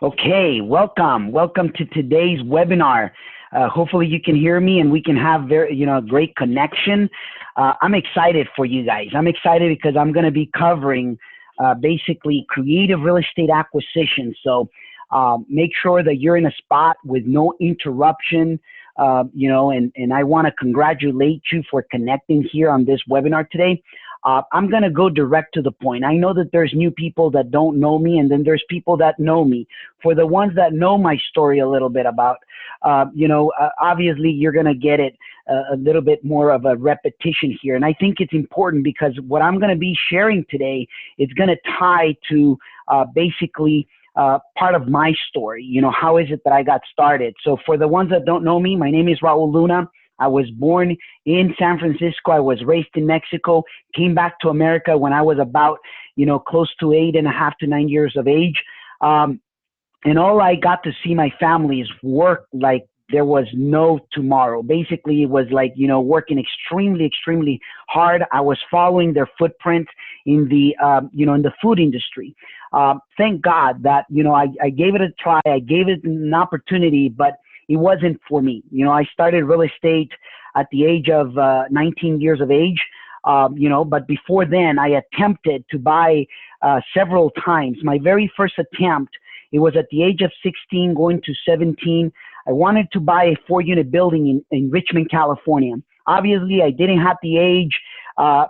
Okay, welcome. Welcome to today's webinar. Hopefully you can hear me and we can have a great connection. I'm excited for you guys. I'm excited because I'm going to be covering basically creative real estate acquisition. So make sure that you're in a spot with no interruption, and I want to congratulate you for connecting here on this webinar today. I'm going to go direct to the point. I know that there's new people that don't know me, and then there's people that know me. For the ones that know my story a little bit about, obviously you're going to get it a little bit more of a repetition here. And I think it's important because what I'm going to be sharing today is going to tie to basically part of my story. How is it that I got started? So for the ones that don't know me, my name is Raul Luna. I was born in San Francisco. I was raised in Mexico, came back to America when I was about, close to 8.5 to 9 years of age. And all I got to see my family's work like there was no tomorrow. Basically, it was like, working extremely, extremely hard. I was following their footprint in the, in the food industry. Thank God that, I gave it a try. I gave it an opportunity, but it wasn't for me. I started real estate at the age of 19 years of age, but before then I attempted to buy several times. My very first attempt, it was at the age of 16 going to 17. I wanted to buy a 4-unit building in Richmond, California. Obviously, I didn't have the age. I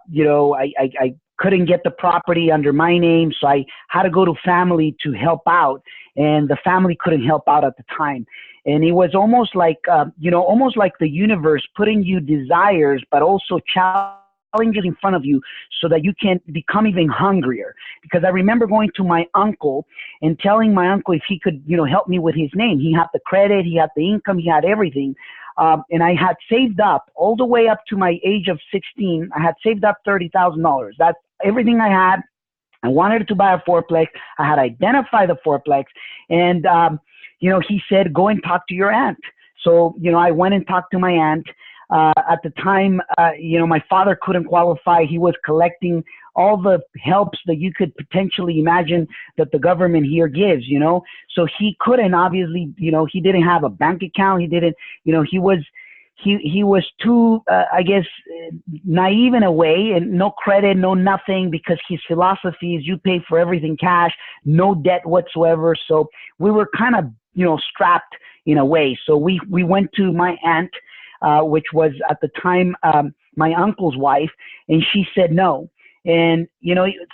couldn't get the property under my name, so I had to go to family to help out, and the family couldn't help out at the time. And it was almost like, almost like the universe putting you desires, but also challenges in front of you so that you can become even hungrier. Because I remember going to my uncle and telling my uncle if he could, help me with his name. He had the credit, he had the income, he had everything. And I had saved up all the way up to my age of 16. I had saved up $30,000. That's everything I had. I wanted to buy a fourplex. I had identified the fourplex, and he said, go and talk to your aunt. So, I went and talked to my aunt. At the time, my father couldn't qualify. He was collecting all the helps that you could potentially imagine that the government here gives, So he couldn't, obviously, he didn't have a bank account. He didn't, he was too, I guess, naive in a way, and no credit, no nothing, because his philosophy is you pay for everything cash, no debt whatsoever. So we were kind of, strapped in a way. So we went to my aunt, which was at the time my uncle's wife, and she said no. And,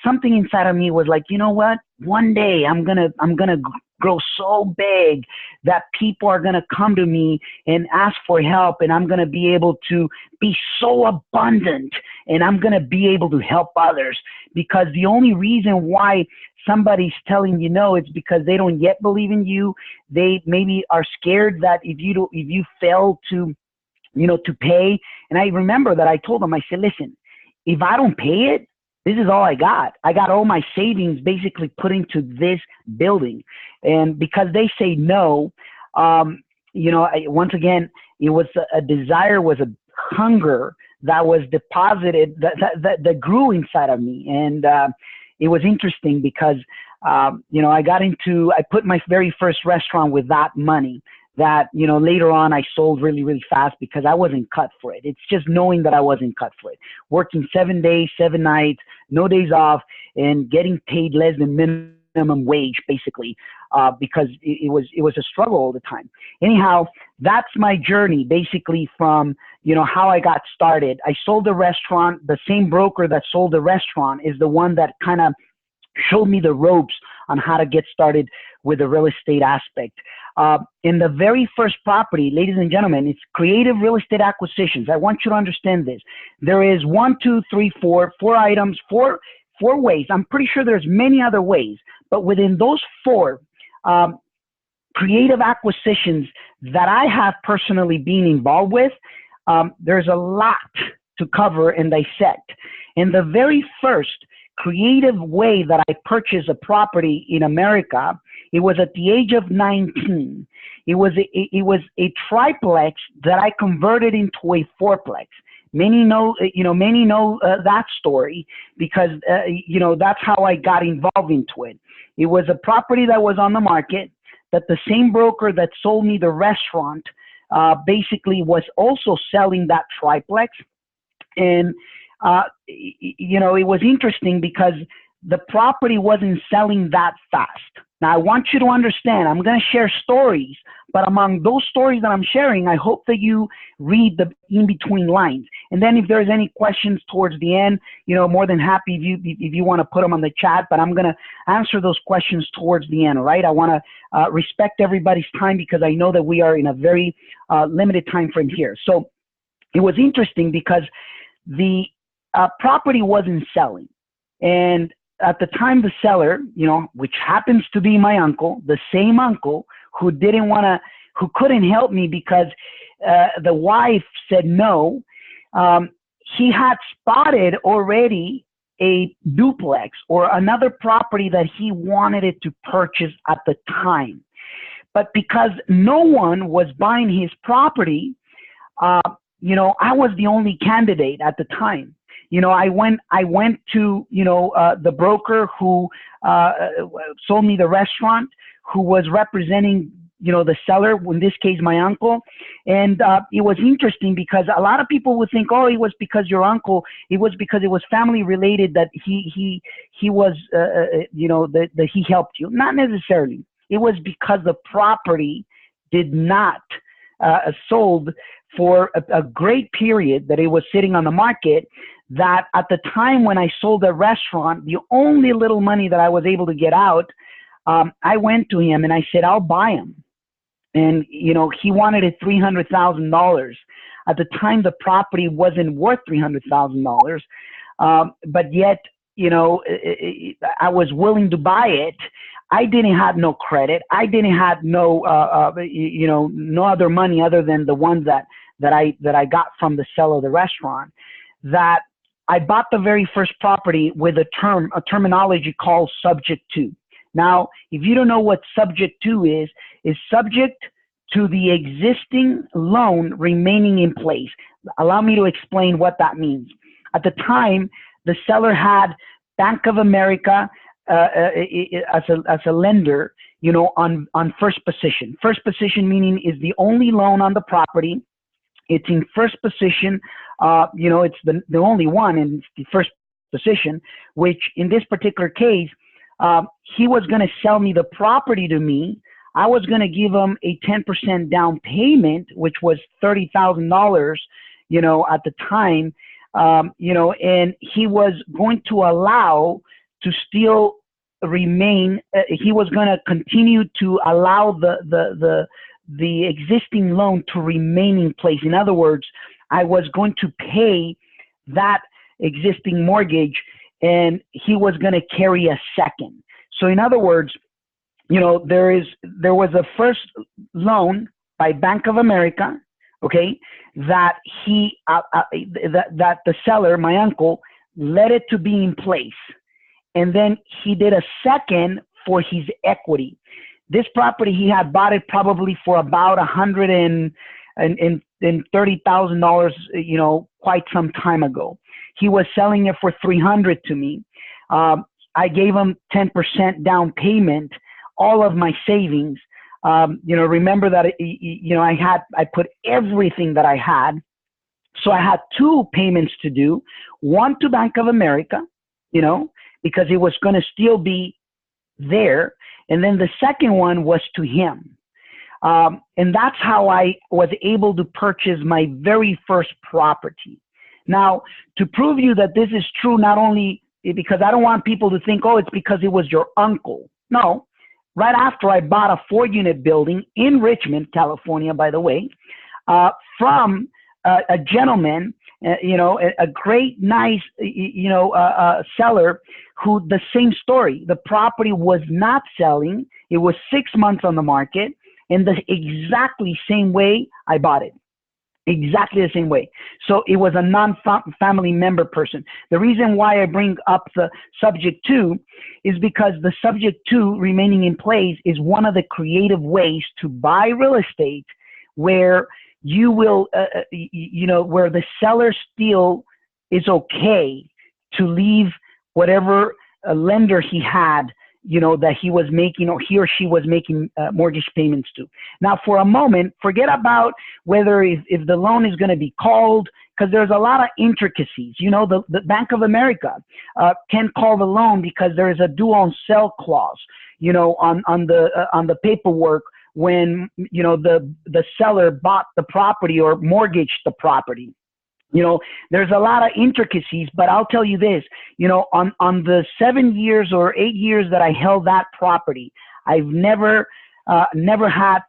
something inside of me was like, you know what? One day I'm going to grow so big that people are going to come to me and ask for help, and I'm going to be able to be so abundant, and I'm going to be able to help others. Because the only reason why somebody's telling you no, it's because they don't yet believe in you. They maybe are scared that if you fail to, to pay. And I remember that I told them, I said, listen, if I don't pay it, this is all I got. I got all my savings basically put into this building. And because they say no, once again, it was a desire, was a hunger that was deposited, that grew inside of me. And it was interesting because, I put my very first restaurant with that money that, later on I sold really, really fast because I wasn't cut for it. It's just knowing that I wasn't cut for it. Working 7 days, 7 nights, no days off, and getting paid less than minimum wage, basically, because it was a struggle all the time. Anyhow, that's my journey, basically, from, how I got started. I sold the restaurant. The same broker that sold the restaurant is the one that kind of showed me the ropes on how to get started with the real estate aspect. In the very first property, ladies and gentlemen, it's creative real estate acquisitions. I want you to understand this. There is 1, 2, 3, 4 items, four ways. I'm pretty sure there's many other ways, but within those 4 creative acquisitions that I have personally been involved with, there's a lot to cover and dissect. And the very first creative way that I purchased a property in America, it was at the age of 19. It was a triplex that I converted into a fourplex. Many know that story because, that's how I got involved into it. It was a property that was on the market that the same broker that sold me the restaurant basically was also selling that triplex. And, it was interesting because the property wasn't selling that fast. Now, I want you to understand, I'm going to share stories, but among those stories that I'm sharing, I hope that you read the in-between lines. And then if there's any questions towards the end, more than happy if you want to put them on the chat, but I'm going to answer those questions towards the end, all right? I want to respect everybody's time because I know that we are in a very limited time frame here. So it was interesting because the property wasn't selling. And at the time, the seller, which happens to be my uncle, the same uncle who couldn't help me because the wife said no, he had spotted already a duplex or another property that he wanted it to purchase at the time. But because no one was buying his property, I was the only candidate at the time. I went to, the broker who sold me the restaurant, who was representing, the seller, in this case, my uncle. And it was interesting because a lot of people would think, oh, it was because your uncle, it was because it was family related that he was, that he helped you. Not necessarily. It was because the property did not sold for a great period that it was sitting on the market, that at the time when I sold the restaurant, the only little money that I was able to get out, I went to him and I said, I'll buy him. And, he wanted it $300,000. At the time, the property wasn't worth $300,000. But yet, I was willing to buy it. I didn't have no credit. I didn't have no other money other than the ones that I got from the seller of the restaurant. That I bought the very first property with a terminology called subject to. Now, if you don't know what subject to is subject to the existing loan remaining in place. Allow me to explain what that means. At the time, the seller had Bank of America as a lender, on first position. First position meaning is the only loan on the property. It's in first position. It's the only one in the first position, which in this particular case, he was going to sell me the property to me. I was going to give him a 10% down payment, which was $30,000, at the time, and he was going to allow to still remain. He was going to continue to allow the existing loan to remain in place. In other words, I was going to pay that existing mortgage and he was going to carry a second. So in other words, there was a first loan by Bank of America, okay, that that the seller, my uncle, let it to be in place. And then he did a second for his equity. This property, he had bought it probably for about $130,000, quite some time ago. He was selling it for $300,000 to me. I gave him 10% down payment, all of my savings. Remember that, I put everything that I had. So I had two payments to do, one to Bank of America, because it was going to still be there. And then the second one was to him. And that's how I was able to purchase my very first property. Now, to prove you that this is true, not only because I don't want people to think, oh, it's because it was your uncle. No, right after I bought a 4-unit building in Richmond, California, by the way, from a gentleman, a great, nice, seller who, the same story. The property was not selling. It was 6 months on the market in the exactly same way I bought it. Exactly the same way. So it was a non-family member person. The reason why I bring up the subject to is because the subject to remaining in place is one of the creative ways to buy real estate where you will, where the seller still is okay to leave whatever lender he had that he was making, or he or she was making mortgage payments to. Now, for a moment, forget about whether if the loan is going to be called, because there's a lot of intricacies. The Bank of America can call the loan because there is a due on sell clause, on the paperwork when, the seller bought the property or mortgaged the property. There's a lot of intricacies, but I'll tell you this, on the 7 years or 8 years that I held that property, I've never had,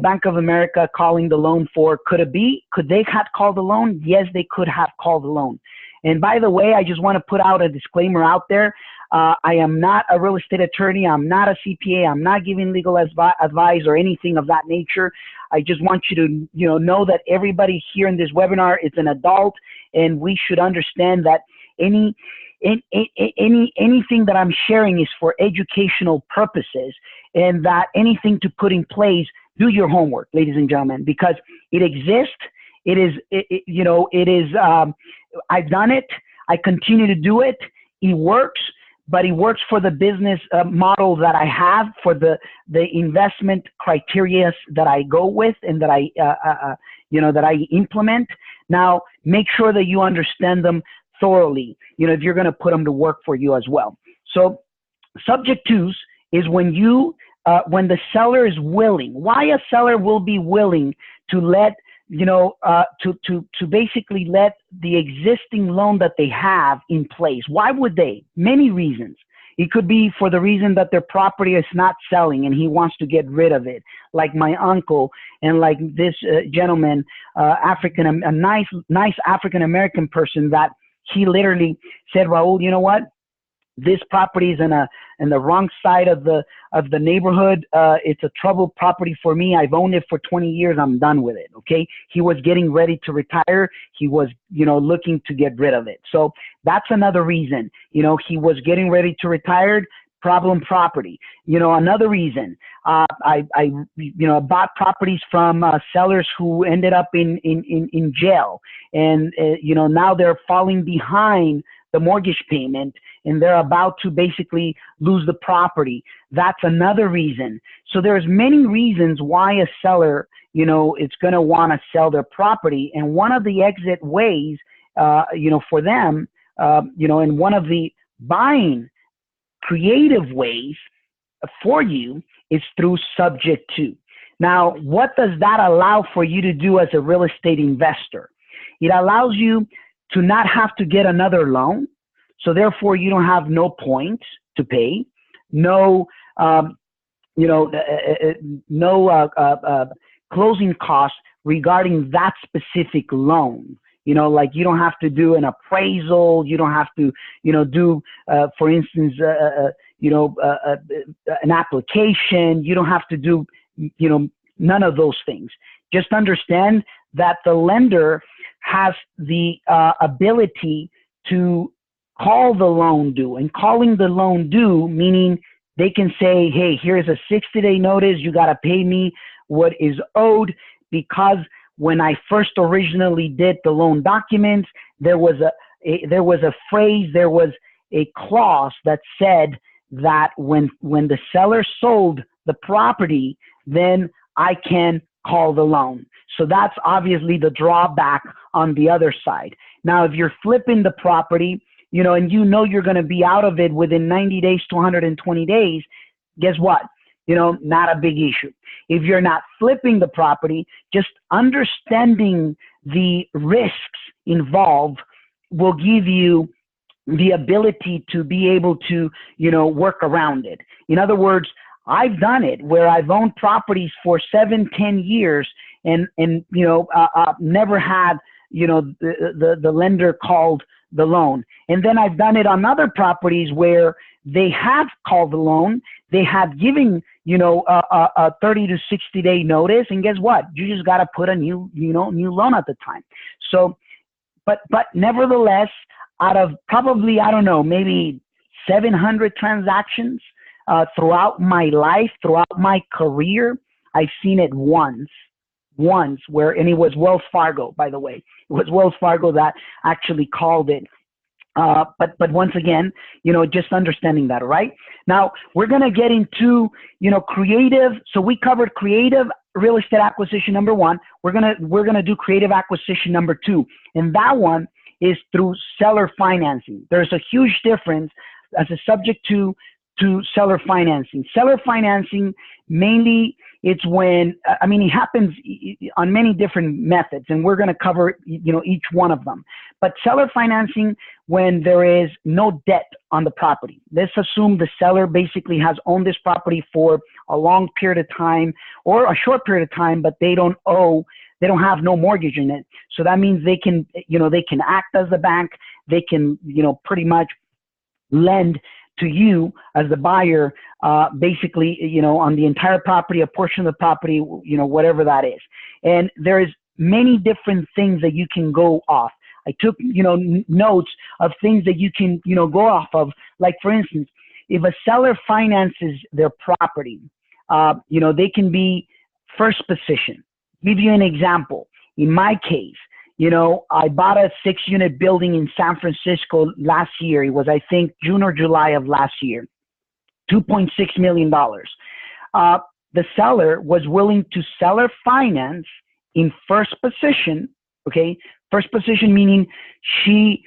Bank of America calling the loan for, could they have called the loan? Yes, they could have called the loan. And by the way, I just want to put out a disclaimer out there. I am not a real estate attorney. I'm not a CPA. I'm not giving legal advice or anything of that nature. I just want you to, know that everybody here in this webinar is an adult, and we should understand that anything that I'm sharing is for educational purposes, and that anything to put in place, do your homework, ladies and gentlemen, because it exists. I've done it. I continue to do it. It works. But it works for the business model that I have, for the investment criteria that I go with and that I implement. Now, make sure that you understand them thoroughly, if you're going to put them to work for you as well. So subject twos is when the seller is willing. Why a seller will be willing to let, to basically let the existing loan that they have in place. Why would they? Many reasons. It could be for the reason that their property is not selling and he wants to get rid of it, like my uncle and like this gentleman, a nice African-American person, that he literally said, Raul, you know what? This property is in the wrong side of the neighborhood. It's a troubled property for me. I've owned it for 20 years. I'm done with it. Okay. He was getting ready to retire. He was, looking to get rid of it. So that's another reason, he was getting ready to retire. Problem property. Another reason, I bought properties from sellers who ended up in jail, and now they're falling behind the mortgage payment, and they're about to basically lose the property. That's another reason. So there's many reasons why a seller, is going to want to sell their property. And one of the exit ways, for them, and one of the buying creative ways for you is through subject to. Now, what does that allow for you to do as a real estate investor? It allows you to not have to get another loan. So therefore you don't have no points to pay, no closing costs regarding that specific loan. Like you don't have to do an appraisal. You don't have to, do, for instance, an application. You don't have to do, none of those things. Just understand that the lender has the ability to call the loan due, and calling the loan due, meaning they can say, hey, here's a 60-day notice. You got to pay me what is owed, because when I first originally did the loan documents, there was a phrase, there was a clause that said that when the seller sold the property, then I can call the loan. So that's obviously the drawback on the other side. Now, if you're flipping the property, and you're going to be out of it within 90 days to 120 days, guess what? Not a big issue. If you're not flipping the property, just understanding the risks involved will give you the ability to be able to, work around it. In other words, I've done it where I've owned properties for 7, 10 years and never had, the lender called the loan. And then I've done it on other properties where they have called the loan. They have given, a 30 to 60 day notice. And guess what? You just got to put a new loan at the time. So, but nevertheless, out of probably, I don't know, maybe 700 transactions throughout my life, throughout my career, I've seen it once where, and it was Wells Fargo, by the way. It was Wells Fargo that actually called it. But once again, just understanding that, right? Now we're gonna get into, creative. So we covered creative real estate acquisition number one. We're gonna do creative acquisition number two, and that one is through seller financing. There's a huge difference as a subject to seller financing. Seller financing, mainly it's when, it happens on many different methods, and we're going to cover, each one of them. But seller financing, when there is no debt on the property. Let's assume the seller basically has owned this property for a long period of time or a short period of time, but they don't have no mortgage in it. So that means they can act as the bank. They can, pretty much lend to you as the buyer, basically, on the entire property, a portion of the property, whatever that is. And there's many different things that you can go off. I took, notes of things that you can, go off of. Like, for instance, if a seller finances their property, they can be first position. Give you an example. In my case, I bought a 6-unit building in San Francisco last year. It was, I think, June or July of last year, $2.6 million. The seller was willing to seller finance in first position. Okay. First position, meaning she's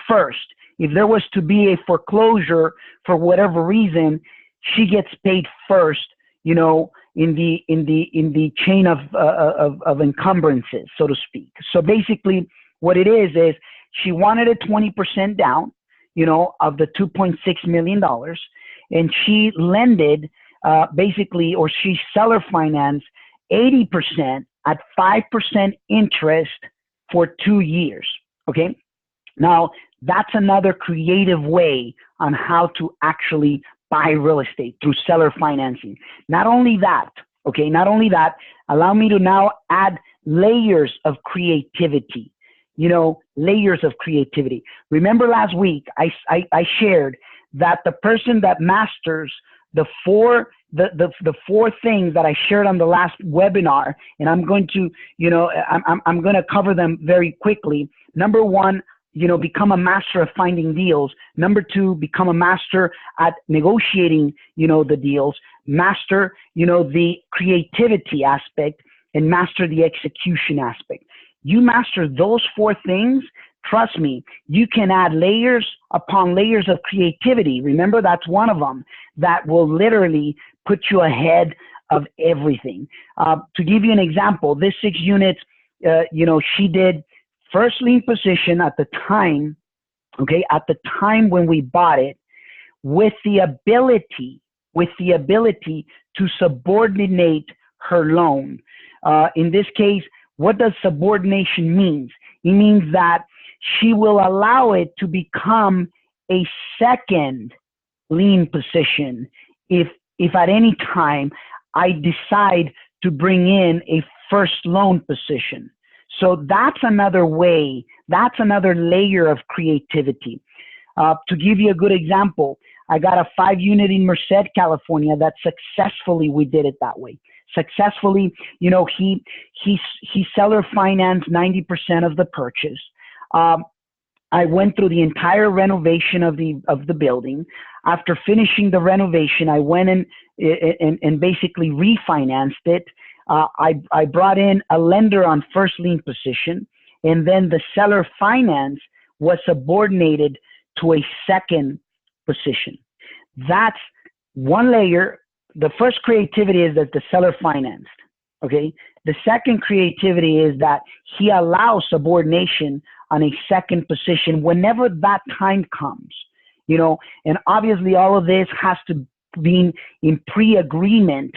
first. If there was to be a foreclosure for whatever reason, she gets paid first, in the chain of encumbrances, so to speak. So basically what it is she wanted a 20% down, of the $2.6 million, and she lended, basically, or she seller financed 80% at 5% interest for 2 years. Okay. Now that's another creative way on how to actually buy real estate, through seller financing. Not only that, allow me to now add layers of creativity, layers of creativity. Remember last week, I shared that the person that masters the four things that I shared on the last webinar, and I'm going to, I'm going to cover them very quickly. Number one, become a master of finding deals. Number two, become a master at negotiating, the deals. Master, the creativity aspect, and master the execution aspect. You master those 4 things, trust me, you can add layers upon layers of creativity. Remember, that's one of them that will literally put you ahead of everything. To give you an example, this 6 units, she did first lien position at the time, when we bought it, with the ability to subordinate her loan. In this case, what does subordination mean? It means that she will allow it to become a second lien position if at any time I decide to bring in a first loan position. So that's another way, that's another layer of creativity. To give you a good example, I got a 5-unit in Merced, California that successfully, we did it that way. Successfully, he seller financed 90% of the purchase. I went through the entire renovation of the building. After finishing the renovation, I went and basically refinanced it. I brought in a lender on first lien position, and then the seller finance was subordinated to a second position. That's one layer. The first creativity is that the seller financed. Okay. The second creativity is that he allows subordination on a second position whenever that time comes, and obviously all of this has to be in pre-agreement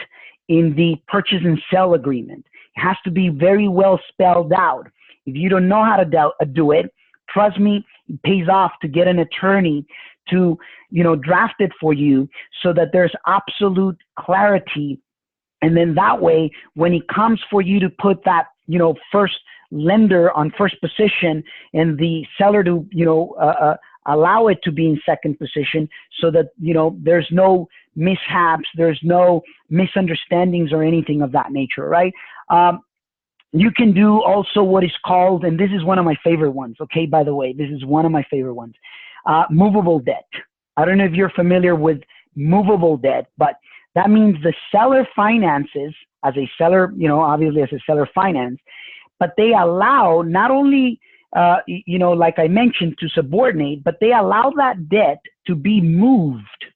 in the purchase and sell agreement. It has to be very well spelled out. If you don't know how to do it, trust me, it pays off to get an attorney to, draft it for you so that there's absolute clarity. And then that way, when it comes for you to put that, first lender on first position and the seller to, allow it to be in second position so that, there's no mishaps, there's no misunderstandings or anything of that nature, right? You can do also what is called, and this is one of my favorite ones, okay, by the way, this is one of my favorite ones, movable debt. I don't know if you're familiar with movable debt, but that means the seller finances as a seller, obviously as a seller finance, but they allow not only, like I mentioned, to subordinate, but they allow that debt to be moved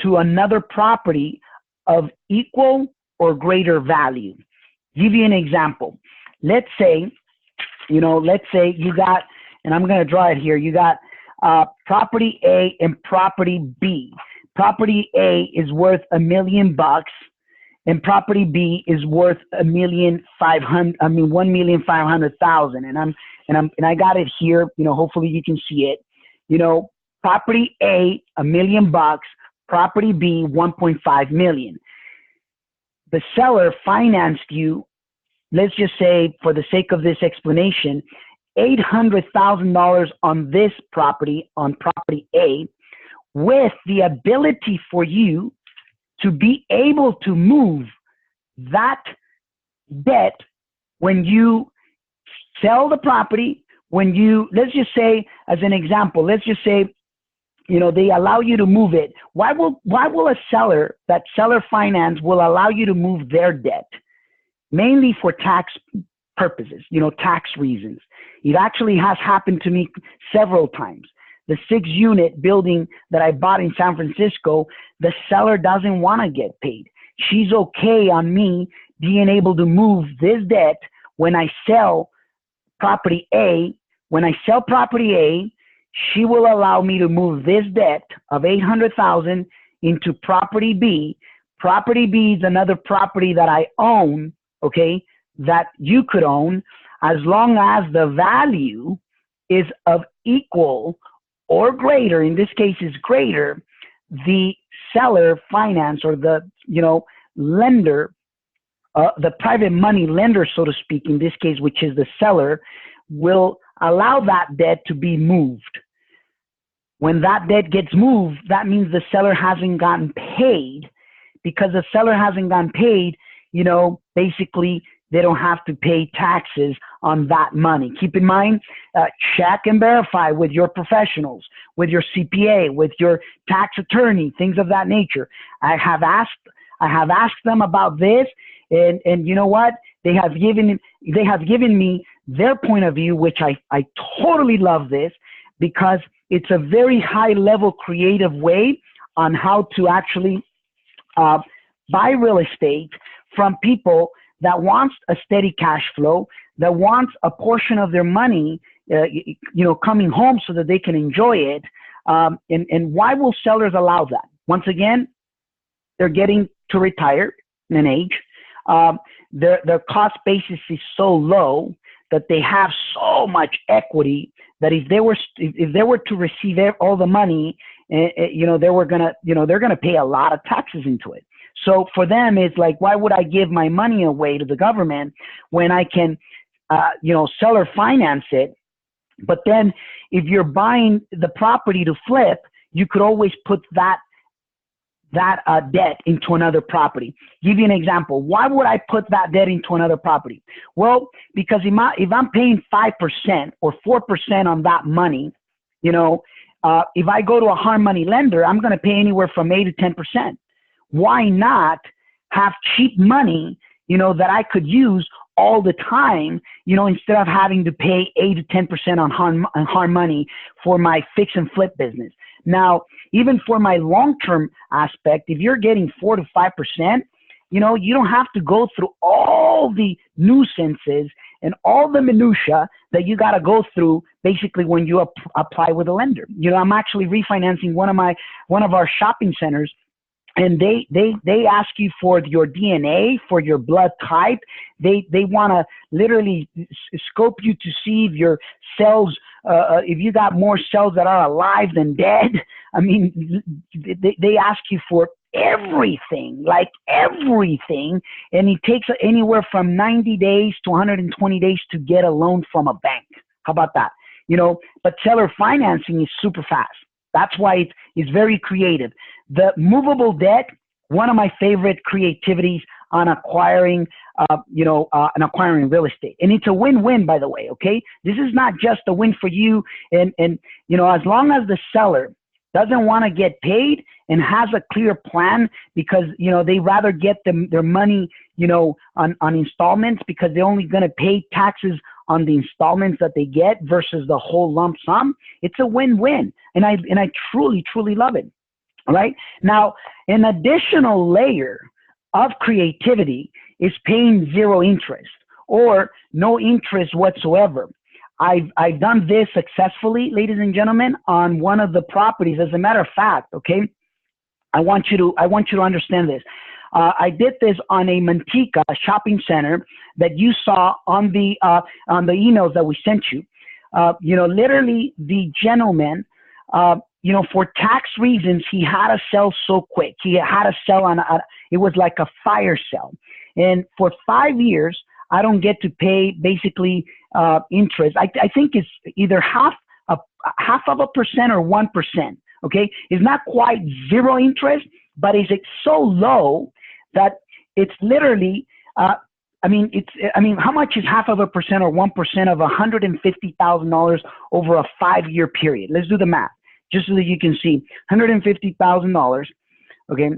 to another property of equal or greater value. Give you an example. Let's say you got, and I'm going to draw it here, you got property A and property B. Property A is worth $1 million, and property B is worth $1,500,000. And I got it here. Hopefully you can see it. Property A, $1 million, property B, 1.5 million. The seller financed you, let's just say, for the sake of this explanation, $800,000 on this property, on property A, with the ability for you to be able to move that debt when you sell the property, let's just say, as an example, let's just say, they allow you to move it. Why will a seller, that seller finance will allow you to move their debt? Mainly for tax purposes, tax reasons. It actually has happened to me several times. The 6-unit building that I bought in San Francisco, the seller doesn't want to get paid. She's okay on me being able to move this debt when I sell property A. When I sell property A, she will allow me to move this debt of $800,000 into property B. Property B is another property that I own, okay, that you could own, as long as the value is of equal or greater, in this case is greater, the seller finance, or the, lender, the private money lender, so to speak, in this case, which is the seller, will allow that debt to be moved. When that debt gets moved, that means the seller hasn't gotten paid. Because the seller hasn't gotten paid, basically they don't have to pay taxes on that money. Keep in mind, check and verify with your professionals, with your CPA, with your tax attorney, things of that nature. I have asked them about this, and you know what? They have given me their point of view, which I totally love this, because it's a very high level creative way on how to actually buy real estate from people that wants a steady cash flow, that wants a portion of their money, coming home so that they can enjoy it. And why will sellers allow that? Once again, they're getting to retire in an age. Their cost basis is so low that they have so much equity that if they were to receive all the money, they're gonna pay a lot of taxes into it. So for them, it's like, why would I give my money away to the government when I can, seller finance it? But then if you're buying the property to flip, you could always put that debt into another property. Give you an example. Why would I put that debt into another property? Well, because if I'm paying 5% or 4% on that money, if I go to a hard money lender, I'm going to pay anywhere from 8 to 10%. Why not have cheap money, that I could use all the time, instead of having to pay 8 to 10% on hard money for my fix and flip business? Now, even for my long-term aspect, if you're getting 4 to 5%, you don't have to go through all the nuisances and all the minutia that you got to go through basically when you apply with a lender. I'm actually refinancing one of our shopping centers, and they ask you for your DNA, for your blood type. They want to literally scope you to see if your cells, if you got more cells that are alive than dead. I mean, they ask you for everything, like everything, and it takes anywhere from 90 days to 120 days to get a loan from a bank. How about that? But seller financing is super fast. That's why it's very creative. The movable debt, one of my favorite creativities on acquiring, and acquiring real estate. And it's a win-win, by the way, okay? This is not just a win for you. And as long as the seller doesn't want to get paid and has a clear plan, because, they rather get their money, on installments, because they're only going to pay taxes on the installments that they get versus the whole lump sum. It's a win-win. And I truly, truly love it. All right. Now, an additional layer of creativity is paying zero interest or no interest whatsoever. I've done this successfully, ladies and gentlemen, on one of the properties. As a matter of fact, okay, I want you to understand this. I did this on a Manteca shopping center that you saw on the emails that we sent you. Literally the gentleman, for tax reasons, he had to sell so quick. He had to sell it was like a fire sale. And for 5 years, I don't get to pay basically interest. I think it's either half of a percent or 1%. Okay, it's not quite zero interest, but it's so low that it's literally. How much is half of a percent or 1% of $150,000 over a 5-year period? Let's do the math, just so that you can see. $150,000. Okay.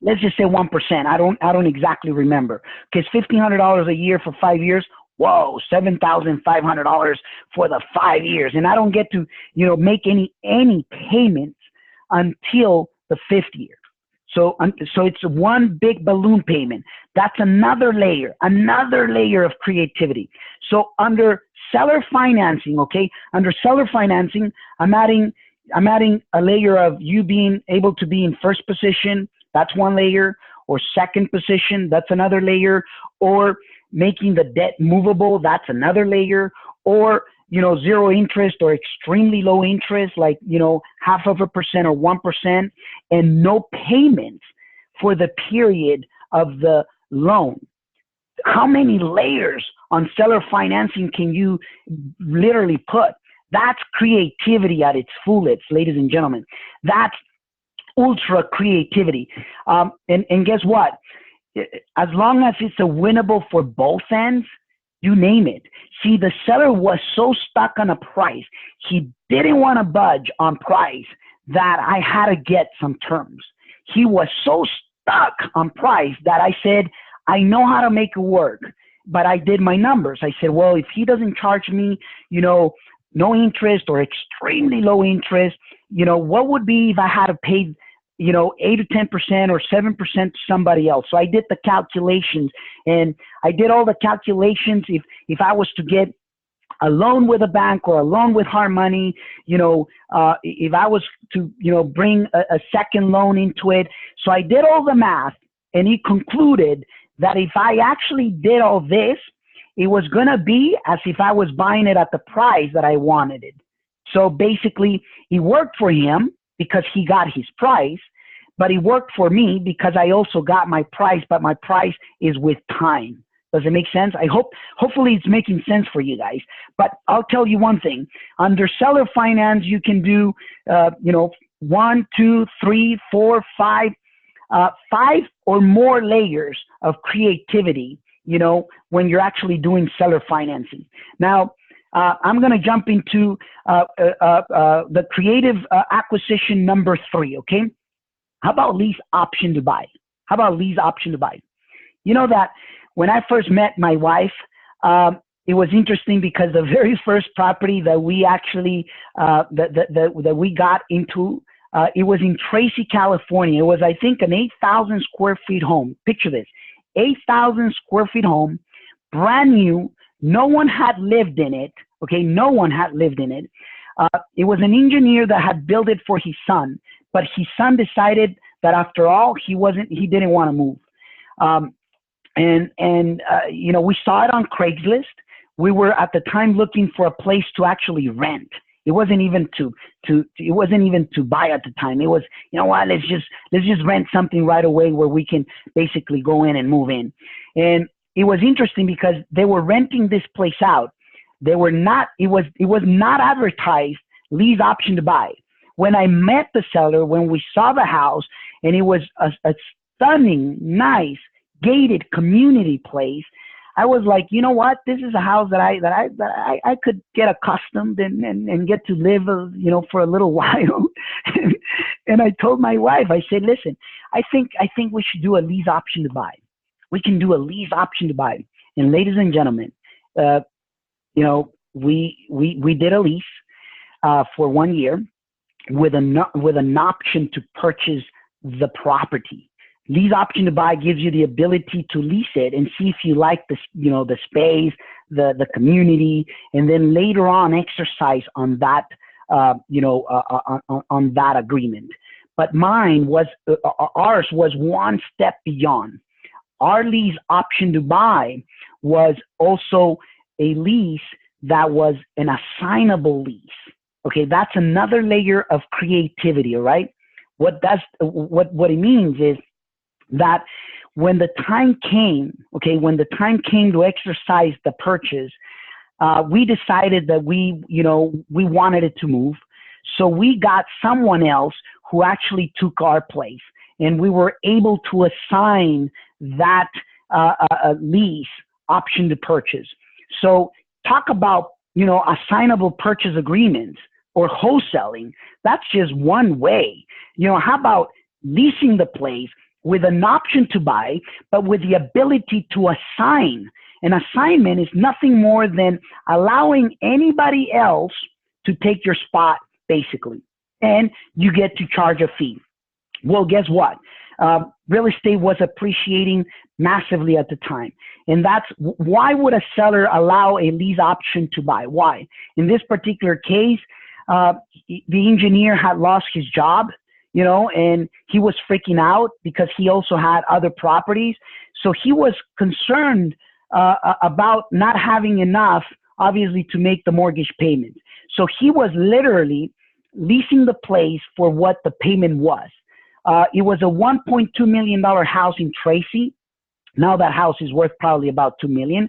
Let's just say 1%. I don't exactly remember. Okay, it's $1,500 a year for 5 years. Whoa, $7,500 for the 5 years, and I don't get to make any payments until the 5th year. So it's one big balloon payment. That's another layer of creativity. So under seller financing, okay, I'm adding a layer of you being able to be in first position. That's one layer. Or second position. That's another layer. Or making the debt movable. That's another layer. Or zero interest or extremely low interest, like, half of a percent or 1%, and no payments for the period of the loan. How many layers on seller financing can you literally put? That's creativity at its fullest, ladies and gentlemen. That's ultra creativity. And guess what? As long as it's a winnable for both ends, you name it. See, the seller was so stuck on a price. He didn't want to budge on price that I had to get some terms. He was so stuck on price that I said, I know how to make it work, but I did my numbers. I said, well, if he doesn't charge me, no interest or extremely low interest, what would be if I had to pay 8 to 10% or 7% to somebody else. So I did the calculations, and I did all the calculations. If I was to get a loan with a bank or a loan with hard money, if I was to, bring a second loan into it. So I did all the math, and he concluded that if I actually did all this, it was going to be as if I was buying it at the price that I wanted it. So basically, it worked for him because he got his price, but it worked for me because I also got my price, but my price is with time. Does it make sense? Hopefully it's making sense for you guys. But I'll tell you one thing. Under seller finance, you can do, 1, 2, 3, 4, 5, 5 or more layers of creativity, when you're actually doing seller financing. Now, I'm going to jump into the creative acquisition number 3, okay? How about lease option to buy? You know that when I first met my wife, it was interesting because the very first property that we actually, that we got into, it was in Tracy, California. It was, I think, an 8,000 square feet home. Picture this, 8,000 square feet home, brand new. No one had lived in it. Okay, no one had lived in it. It was an engineer that had built it for his son, but his son decided that after all, he didn't want to move. We saw it on Craigslist. We were at the time looking for a place to actually rent. It wasn't even to buy at the time. It was, let's just rent something right away where we can basically go in and move in. And it was interesting because they were renting this place out. It was not advertised lease option to buy. When I met the seller, when we saw the house, and it was a stunning, nice, gated community place, I was like, you know what? This is a house that I could get accustomed and get to live, for a little while. And I told my wife, I said, listen, I think we should do a lease option to buy. We can do a lease option to buy. And ladies and gentlemen, we did a lease for 1 year with an option to purchase the property. Lease option to buy gives you the ability to lease it and see if you like the space, the community, and then later on exercise on that, on that agreement. But ours was one step beyond. Our lease option to buy was also a lease that was an assignable lease. Okay, that's another layer of creativity, all right? What it means is that when the time came, to exercise the purchase, we decided that we wanted it to move. So we got someone else who actually took our place, and we were able to assign that lease option to purchase. So talk about, assignable purchase agreements or wholesaling. That's just one way. How about leasing the place with an option to buy, but with the ability to assign? An assignment is nothing more than allowing anybody else to take your spot, basically, and you get to charge a fee. Well, guess what? Real estate was appreciating massively at the time. And that's why would a seller allow a lease option to buy? Why? In this particular case, the engineer had lost his job, and he was freaking out because he also had other properties. So he was concerned about not having enough, obviously, to make the mortgage payment. So he was literally leasing the place for what the payment was. It was a $1.2 million house in Tracy. Now that house is worth probably about $2 million,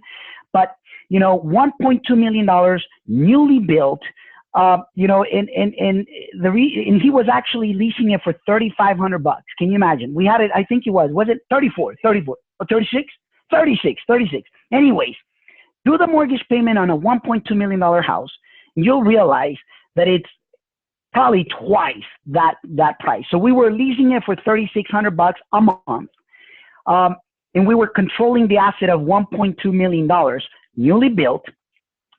but $1.2 million, newly built. And he was actually leasing it for $3,500. Can you imagine? We had it. I think was it 34 or 36? 36. Anyways, do the mortgage payment on a $1.2 million house, and you'll realize that it's probably twice that price. So we were leasing it for $3,600 a month. And we were controlling the asset of $1.2 million, newly built.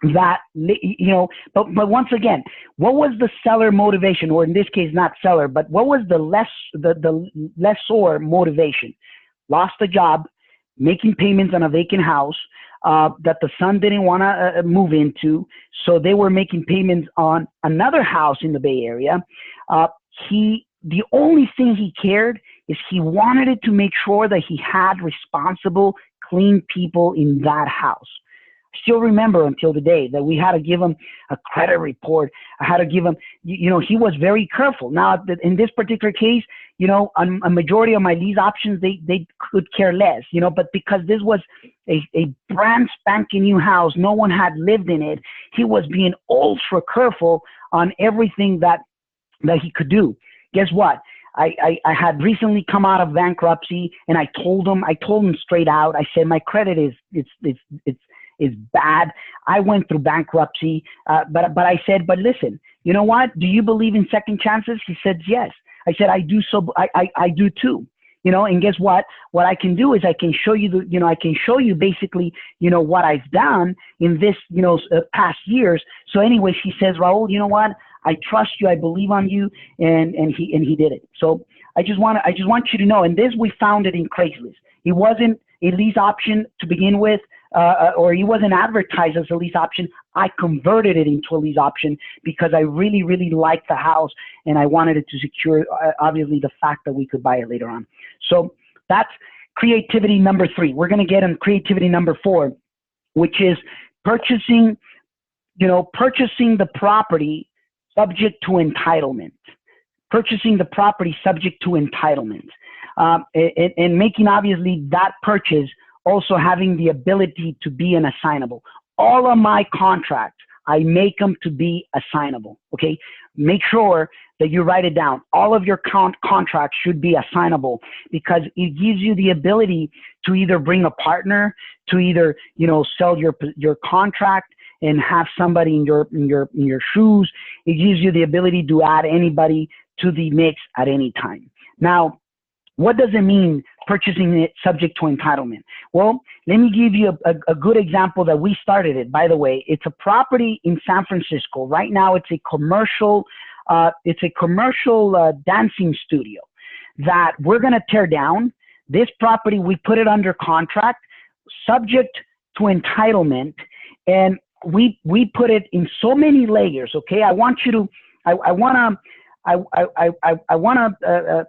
But once again, what was the seller motivation, or in this case, not seller, but what was the lessor motivation? Lost a job, making payments on a vacant house that the son didn't want to move into, so they were making payments on another house in the Bay Area. The only thing he cared is he wanted it to make sure that he had responsible, clean people in that house. I still remember until today that we had to give him a credit report. I had to give him, he was very careful. Now, in this particular case, on a majority of my lease options, they could care less, but because this was a brand spanking new house, no one had lived in it, he was being ultra careful on everything that he could do. Guess what? I had recently come out of bankruptcy, and I told him straight out. I said, my credit is bad. I went through bankruptcy, but I said, but listen, you know what? Do you believe in second chances? He said, yes. I said, I do. So I do too. And guess what? What I can do is I can show you I can show you basically, what I've done in this, past years. So anyways, he says, Raul, you know what? I trust you. I believe on you. And he did it. So I just want you to know, and this, we found it in Craigslist. It wasn't a lease option to begin with, or he wasn't advertised as a lease option. I converted it into a lease option because I really, really liked the house, and I wanted it to secure, obviously, the fact that we could buy it later on. So that's creativity number 3. We're going to get on creativity number 4, which is purchasing the property subject to entitlement. Purchasing the property subject to entitlement, and making, obviously, that purchase also having the ability to be an assignable. All of my contracts, I make them to be assignable. Okay, make sure that you write it down. All of your contracts should be assignable, because it gives you the ability to either bring a partner, to either, you know, sell your contract and have somebody in your shoes. It gives you the ability to add anybody to the mix at any time. Now, what does it mean purchasing it subject to entitlement? Well, let me give you a good example that we started it, by the way. It's a property in San Francisco. Right now, it's a commercial dancing studio that we're going to tear down. This property, we put it under contract, subject to entitlement, and we put it in so many layers. Okay, I want to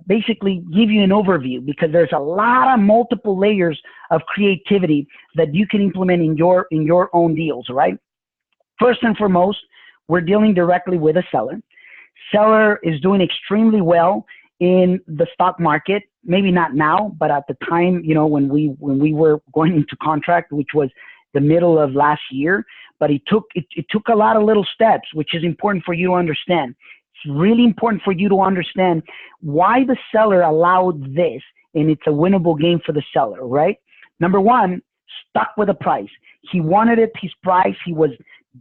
basically give you an overview, because there's a lot of multiple layers of creativity that you can implement in your own deals, right? First and foremost, we're dealing directly with a seller. Seller is doing extremely well in the stock market. Maybe not now, but at the time, you know, when we were going into contract, which was the middle of last year. But it took a lot of little steps, which is important for you to understand. It's really important for you to understand why the seller allowed this, and it's a winnable game for the seller, right? Number one, stuck with the price. He wanted it, his price. He was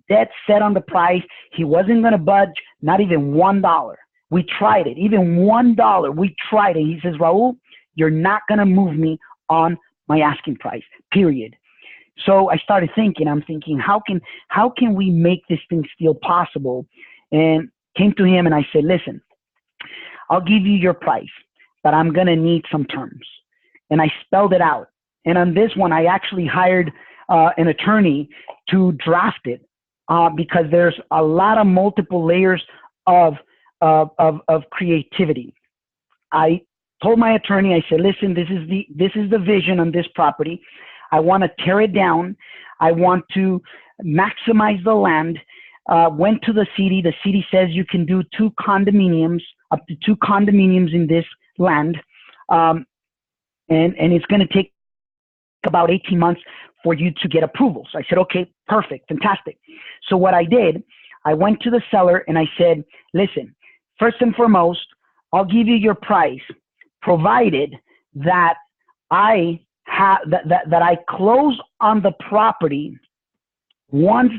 dead set on the price. He wasn't going to budge, not even $1. We tried it, even $1. We tried it. He says, Raul, you're not going to move me on my asking price, period. So I started thinking, I'm thinking, how can we make this thing still possible? And came to him and I said, listen, I'll give you your price, but I'm going to need some terms. And I spelled it out. And on this one, I actually hired an attorney to draft it, because there's a lot of multiple layers of creativity. I told my attorney, I said, listen, this is the vision on this property. I want to tear it down. I want to maximize the land. Went to the city. The city says you can do up to two condominiums in this land. And it's going to take about 18 months for you to get approval. So I said, okay, perfect, fantastic. So what I did, I went to the seller and I said, listen, first and foremost, I'll give you your price, provided that I close on the property once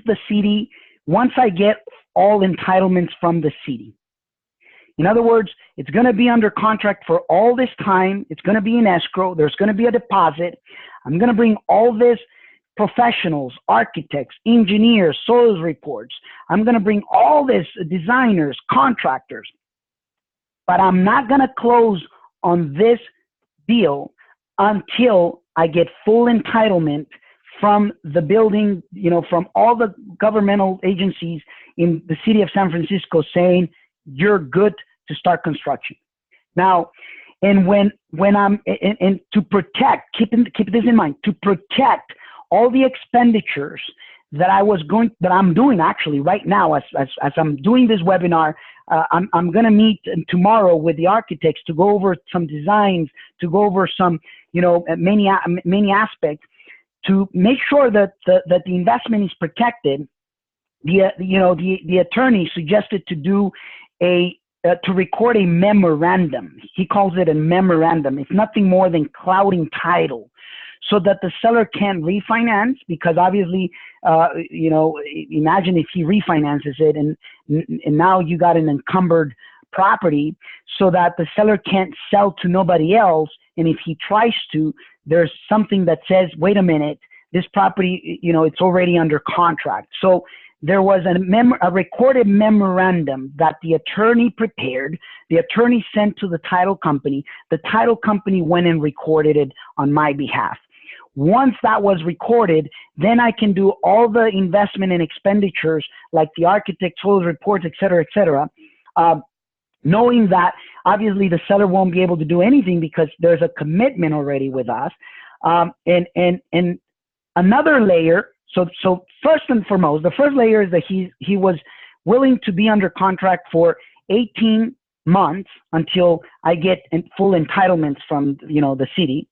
I get all entitlements from the city. In other words, it's going to be under contract for all this time. It's going to be in escrow. There's going to be a deposit. I'm going to bring all this professionals, architects, engineers, soils reports. I'm going to bring all this designers, contractors. But I'm not going to close on this deal until I get full entitlement from the building, you know, from all the governmental agencies in the city of San Francisco saying you're good to start construction. Now, and when I'm, and to protect, keep this in mind, to protect all the expenditures that I'm doing actually right now as I'm doing this webinar. I'm going to meet tomorrow with the architects to go over some designs, to go over some, you know, many aspects to make sure that the investment is protected. The attorney suggested to do to record a memorandum. He calls it a memorandum. It's nothing more than clouding title, so that the seller can't refinance, because obviously, imagine if he refinances it and now you got an encumbered property, so that the seller can't sell to nobody else. And if he tries to, there's something that says, wait a minute, this property, you know, it's already under contract. So there was a recorded memorandum that the attorney prepared. The attorney sent to the title company. The title company went and recorded it on my behalf. Once that was recorded, then I can do all the investment and expenditures like the architect, soils reports, et cetera, knowing that obviously the seller won't be able to do anything because there's a commitment already with us. And another layer, so first and foremost, the first layer is that he was willing to be under contract for 18 months until I get full entitlements from, you know, the city.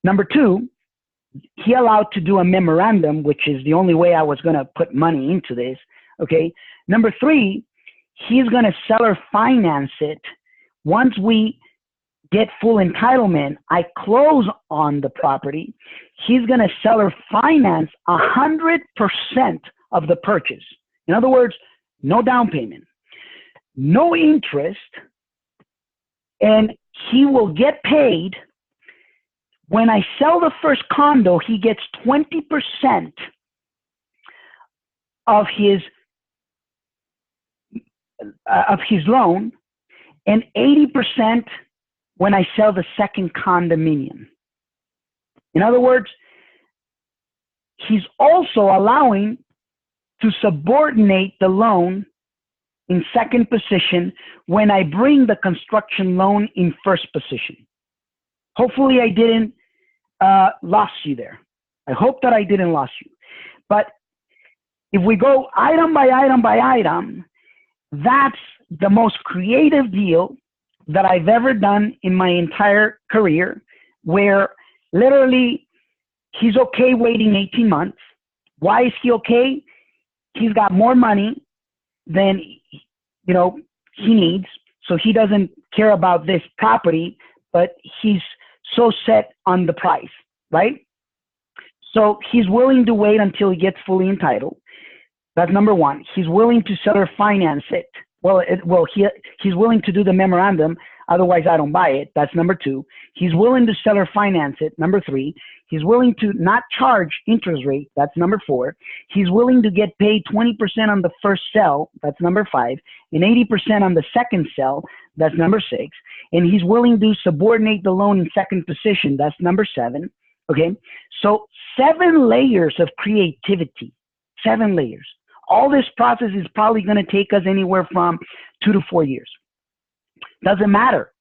Number two, he allowed to do a memorandum, which is the only way I was going to put money into this, Okay. Number three, he's going to seller finance it. Once we get full entitlement, I close on the property. He's going to seller finance 100% of the purchase. In other words, no down payment, no interest, and he will get paid. When I sell the first condo, he gets 20% of his loan, and 80% when I sell the second condominium. In other words, he's also allowing to subordinate the loan in second position when I bring the construction loan in first position. Hopefully I didn't lost you there. I hope that I didn't lost you. But if we go item by item by item, that's the most creative deal that I've ever done in my entire career, where literally he's okay waiting 18 months. Why is he okay? He's got more money than, you know, he needs. So he doesn't care about this property, but he's so set on the price, right? So he's willing to wait until he gets fully entitled. That's number one. He's willing to seller finance it. He's willing to do the memorandum. Otherwise, I don't buy it. That's number two. He's willing to seller finance it. Number three. He's willing to not charge interest rate. That's number four. He's willing to get paid 20% on the first sell. That's number five. And 80% on the second sell. That's number six. And he's willing to subordinate the loan in second position. That's number seven. Okay. So 7 layers of creativity. 7 layers. All this process is probably going to take us anywhere from 2 to 4 years. Doesn't matter,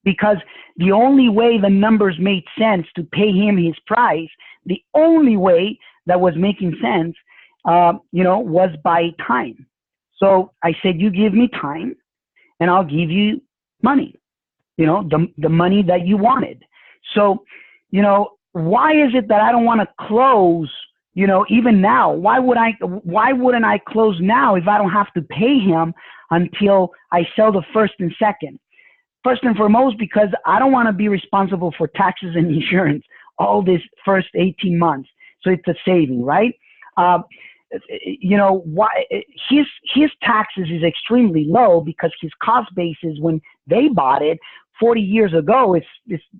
because the only way the numbers made sense to pay him his price, the only way that was making sense, was by time. So I said, you give me time and I'll give you money, the money that you wanted. So, why is it that I don't want to close? Even now, why wouldn't I close now if I don't have to pay him until I sell the first and second? First and foremost, because I don't want to be responsible for taxes and insurance all this first 18 months. So it's a saving, right? Why his taxes is extremely low because his cost basis when they bought it 40 years ago is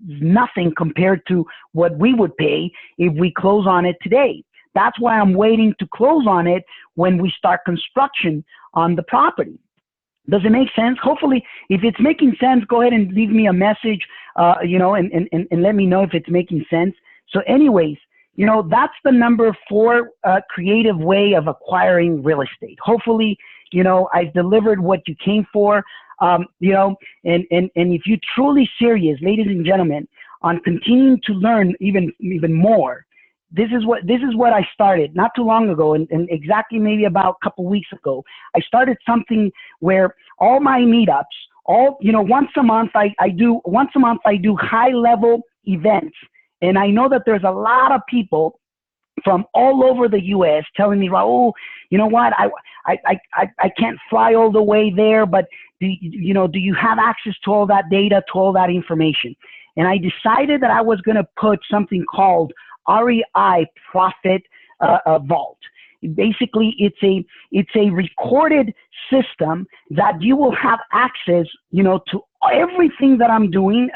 nothing compared to what we would pay if we close on it today. That's why I'm waiting to close on it when we start construction on the property. Does it make sense? Hopefully, if it's making sense, go ahead and leave me a message, and let me know if it's making sense. So anyways, that's the number 4 creative way of acquiring real estate. Hopefully, I've delivered what you came for, and if you're truly serious, ladies and gentlemen, on continuing to learn even more, this is what I started not too long ago, and exactly maybe about a couple weeks ago. I started something where all my meetups, once a month I do high level events, and I know that there's a lot of people from all over the U.S. telling me, Raul, you know what, I can't fly all the way there, but do you have access to all that data, to all that information? And I decided that I was going to put something called REI Profit Vault. Basically, it's a recorded system that you will have access, to everything that I'm doing.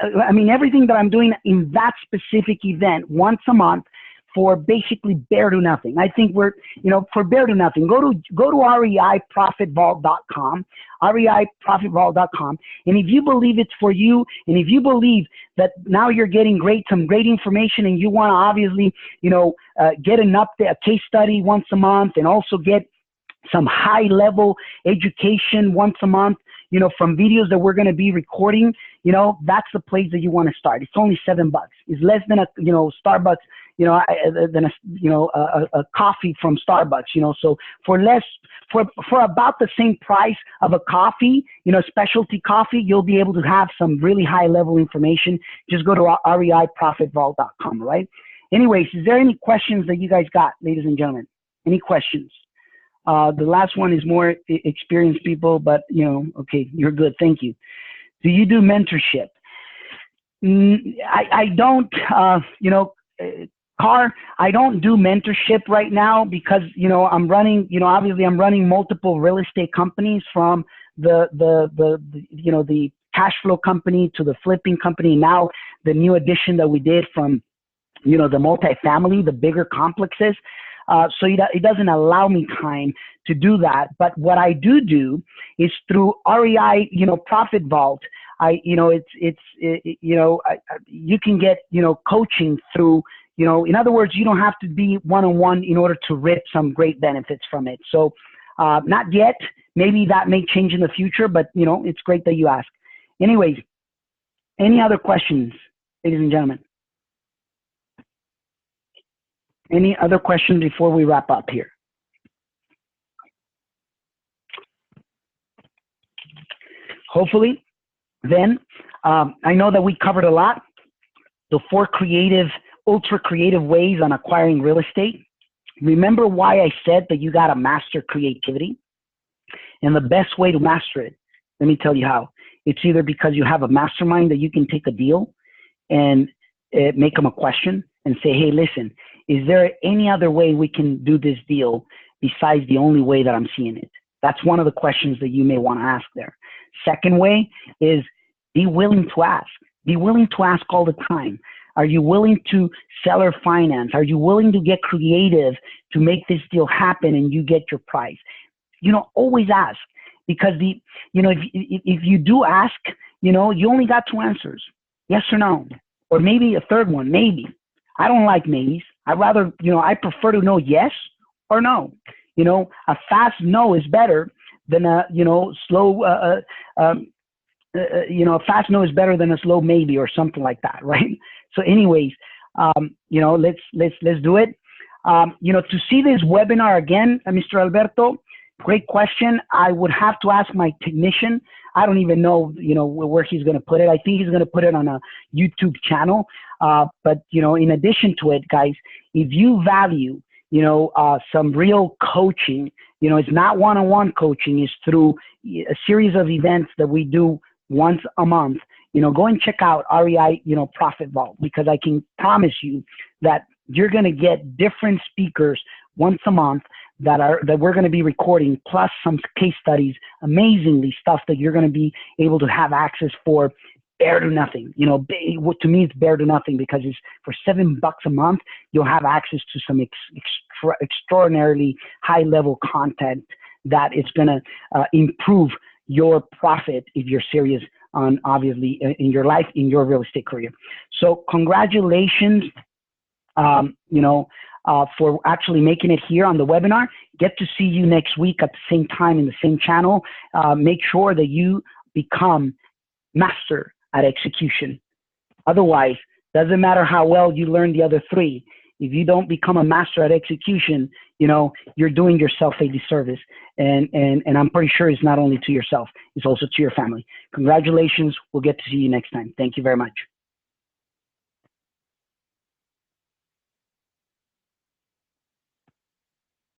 Everything that I'm doing in that specific event once a month for basically bare to nothing. I think we're, for bare to nothing. Go to reiprofitvault.com, reiprofitvault.com. And if you believe it's for you, and if you believe that now you're getting some great information, and you want to obviously, get an update, a case study once a month, and also get some high level education once a month, from videos that we're going to be recording, that's the place that you want to start. It's only $7. It's less than a, Starbucks, than a coffee from Starbucks, so for about the same price of a coffee, specialty coffee, you'll be able to have some really high level information. Just go to reiprofitvault.com, right? Anyways, is there any questions that you guys got, ladies and gentlemen? Any questions? The last one is more experienced people, but okay, you're good. Thank you. Do you do mentorship? I don't, Car, I don't do mentorship right now because, I'm running, obviously I'm running multiple real estate companies from the cash flow company to the flipping company. Now the new addition that we did from, the multifamily, the bigger complexes. So it doesn't allow me time to do that. But what I do is through REI, Profit Vault. You can get, coaching through, in other words, you don't have to be one-on-one in order to reap some great benefits from it. So not yet. Maybe that may change in the future, but, it's great that you ask. Anyways, any other questions, ladies and gentlemen? Any other questions before we wrap up here? Hopefully, then, I know that we covered a lot. The 4 ultra creative ways on acquiring real estate. Remember why I said that you got to master creativity? And the best way to master it, let me tell you how. It's either because you have a mastermind that you can take a deal and make them a question and say, hey, listen, is there any other way we can do this deal besides the only way that I'm seeing it? That's one of the questions that you may want to ask there. Second way is be willing to ask. Be willing to ask all the time. Are you willing to seller finance? Are you willing to get creative to make this deal happen and you get your price? Always ask, because if you do ask, you only got 2 answers, yes or no, or maybe a third one, maybe. I don't like maybes. I'd rather, I prefer to know yes or no. A fast no is better than a, slow, a fast no is better than a slow maybe or something like that, right? So anyways, let's do it. To see this webinar again, Mr. Alberto, great question. I would have to ask my technician. I don't even know, where he's going to put it. I think he's going to put it on a YouTube channel. But, in addition to it, guys, if you value, some real coaching, it's not one-on-one coaching, it's through a series of events that we do once a month. Go and check out REI, Profit Vault, because I can promise you that you're going to get different speakers once a month that we're going to be recording, plus some case studies, amazingly stuff that you're going to be able to have access for bare to nothing. To me, it's bare to nothing, because it's for $7 a month, you'll have access to some extraordinarily high level content that is going to improve your profit if you're serious on, obviously, in your life, in your real estate career. So congratulations, for actually making it here on the webinar. Get to see you next week at the same time in the same channel. Make sure that you become master at execution. Otherwise, doesn't matter how well you learn the other 3. If you don't become a master at execution, you're doing yourself a disservice. And I'm pretty sure it's not only to yourself, it's also to your family. Congratulations. We'll get to see you next time. Thank you very much.